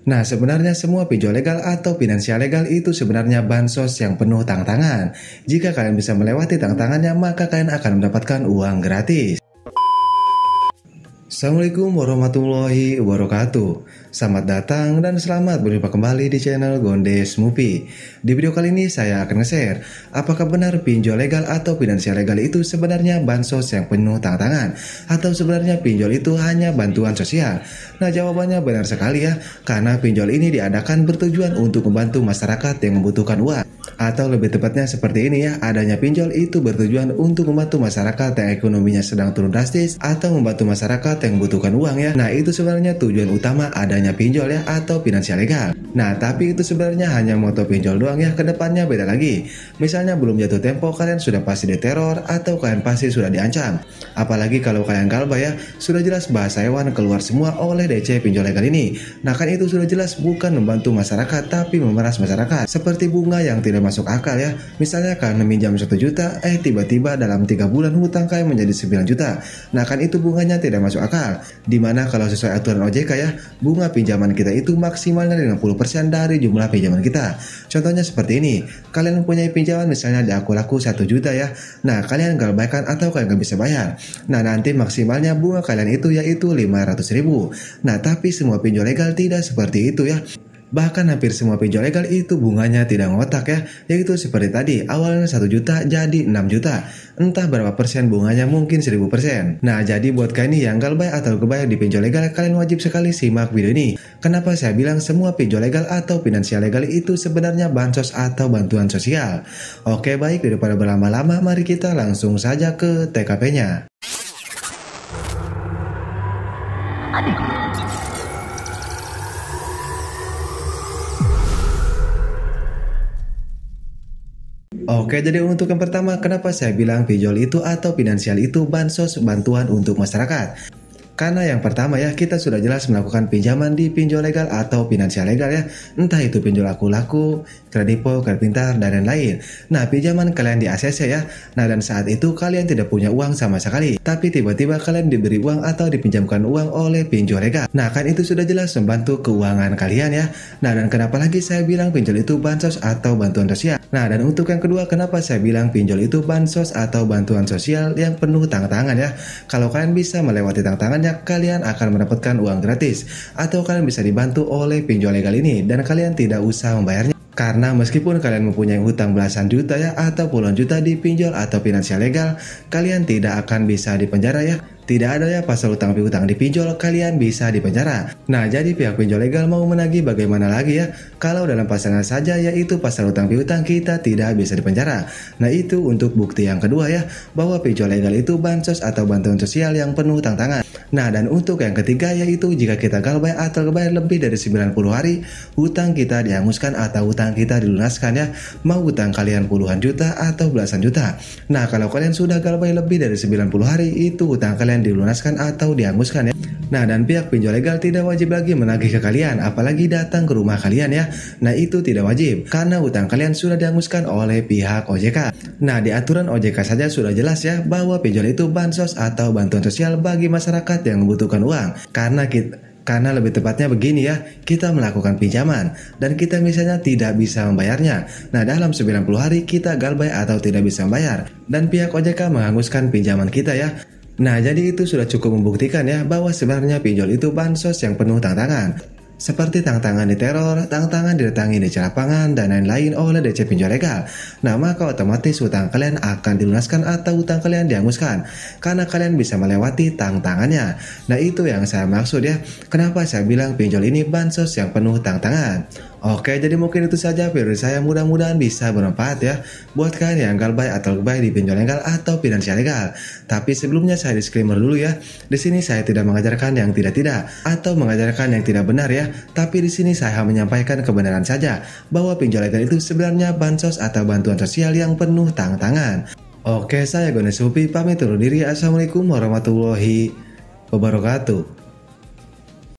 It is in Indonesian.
Nah, sebenarnya semua pinjol legal atau finansial legal itu sebenarnya bansos yang penuh tantangan. Jika kalian bisa melewati tantangannya, maka kalian akan mendapatkan uang gratis. Assalamualaikum warahmatullahi wabarakatuh. Selamat datang dan selamat berjumpa kembali di channel Gondes Movie. Di video kali ini saya akan nge-share apakah benar pinjol legal atau finansial legal itu sebenarnya bansos yang penuh tantangan, atau sebenarnya pinjol itu hanya bantuan sosial. Nah, jawabannya benar sekali ya, karena pinjol ini diadakan bertujuan untuk membantu masyarakat yang membutuhkan uang. Atau lebih tepatnya seperti ini ya, adanya pinjol itu bertujuan untuk membantu masyarakat yang ekonominya sedang turun drastis atau membantu masyarakat yang membutuhkan uang ya. Nah, itu sebenarnya tujuan utama adanya pinjol ya atau finansial legal. Nah, tapi itu sebenarnya hanya moto pinjol doang ya, kedepannya beda lagi. Misalnya belum jatuh tempo kalian sudah pasti diteror atau kalian pasti sudah diancam. Apalagi kalau kalian galbah ya, sudah jelas bahasa hewan keluar semua oleh DC pinjol legal ini. Nah, kan itu sudah jelas bukan membantu masyarakat tapi memeras masyarakat. Seperti bunga yang tidak masuk akal ya. Misalnya kalian meminjam 1 juta, tiba-tiba dalam 3 bulan hutang kalian menjadi 9 juta. Nah, kan itu bunganya tidak masuk akal. Dimana kalau sesuai aturan OJK ya, bunga pinjaman kita itu maksimalnya 50% dari jumlah pinjaman kita. Contohnya seperti ini, kalian mempunyai pinjaman misalnya di akun laku 1 juta ya. Nah, kalian galbaikan atau kalian gak bisa bayar. Nah, nanti maksimalnya bunga kalian itu yaitu 500.000. Nah, tapi semua pinjol legal tidak seperti itu ya. Bahkan hampir semua pinjol legal itu bunganya tidak ngotak ya, yaitu seperti tadi, awalnya 1 juta jadi 6 juta. Entah berapa persen bunganya, mungkin 1000%. Nah, jadi buat kalian yang galbay atau kebayar di pinjol legal, kalian wajib sekali simak video ini. Kenapa saya bilang semua pinjol legal atau finansial legal itu sebenarnya bansos atau bantuan sosial. Oke, baik, daripada berlama-lama, mari kita langsung saja ke TKP-nya. Oke, jadi untuk yang pertama, kenapa saya bilang pinjol itu atau finansial itu bansos bantuan untuk masyarakat? Karena yang pertama ya, kita sudah jelas melakukan pinjaman di pinjol legal atau finansial legal ya. Entah itu pinjol laku-laku, kredipo, kredit pintar, dan lain-lain. Nah, pinjaman kalian di ACC ya. Nah, dan saat itu kalian tidak punya uang sama sekali. Tapi tiba-tiba kalian diberi uang atau dipinjamkan uang oleh pinjol legal. Nah, kan itu sudah jelas membantu keuangan kalian ya. Nah, dan kenapa lagi saya bilang pinjol itu bansos atau bantuan sosial? Nah, dan untuk yang kedua, kenapa saya bilang pinjol itu bansos atau bantuan sosial yang penuh tantangan ya? Kalau kalian bisa melewati tantangan, kalian akan mendapatkan uang gratis atau kalian bisa dibantu oleh pinjol legal ini dan kalian tidak usah membayarnya. Karena meskipun kalian mempunyai hutang belasan juta ya atau puluhan juta di pinjol atau finansial legal, kalian tidak akan bisa dipenjara ya. Tidak ada ya pasal utang piutang di pinjol, kalian bisa dipenjara. Nah, jadi pihak pinjol legal mau menagih bagaimana lagi ya? Kalau dalam pasangan saja yaitu pasal utang piutang kita tidak bisa dipenjara. Nah, itu untuk bukti yang kedua ya, bahwa pinjol legal itu bansos atau bantuan sosial yang penuh tantangan. Nah, dan untuk yang ketiga yaitu jika kita galbay atau kebayar lebih dari 90 hari, hutang kita dihanguskan atau hutang kita dilunaskan ya. Mau hutang kalian puluhan juta atau belasan juta. Nah, kalau kalian sudah galbay lebih dari 90 hari, itu hutang kalian dilunaskan atau dihanguskan ya. Nah, dan pihak pinjol legal tidak wajib lagi menagih ke kalian, apalagi datang ke rumah kalian ya. Nah, itu tidak wajib karena hutang kalian sudah dihanguskan oleh pihak OJK. Nah, di aturan OJK saja sudah jelas ya bahwa pinjol itu bansos atau bantuan sosial bagi masyarakat yang membutuhkan uang. Karena lebih tepatnya begini ya, kita melakukan pinjaman dan kita misalnya tidak bisa membayarnya. Nah, dalam 90 hari kita galbay atau tidak bisa membayar dan pihak OJK menghanguskan pinjaman kita ya. Nah, jadi itu sudah cukup membuktikan ya bahwa sebenarnya pinjol itu bansos yang penuh tantangan. Seperti tantangan diteror, tantangan didatangi di lapangan, dan lain-lain oleh DC pinjol legal. Nah, maka otomatis hutang kalian akan dilunaskan atau hutang kalian dihanguskan karena kalian bisa melewati tantangannya. Nah, itu yang saya maksud ya, kenapa saya bilang pinjol ini bansos yang penuh tantangan. Oke, jadi mungkin itu saja video saya, mudah-mudahan bisa bermanfaat ya buat kalian yang galbay atau kebayar di pinjol legal atau finansial legal. Tapi sebelumnya saya disclaimer dulu ya. Di sini saya tidak mengajarkan yang tidak-tidak atau mengajarkan yang tidak benar ya. Tapi di sini saya menyampaikan kebenaran saja bahwa pinjol legal itu sebenarnya bansos atau bantuan sosial yang penuh tantangan. Oke, saya Gondes Movie pamit undur diri. Assalamualaikum warahmatullahi wabarakatuh.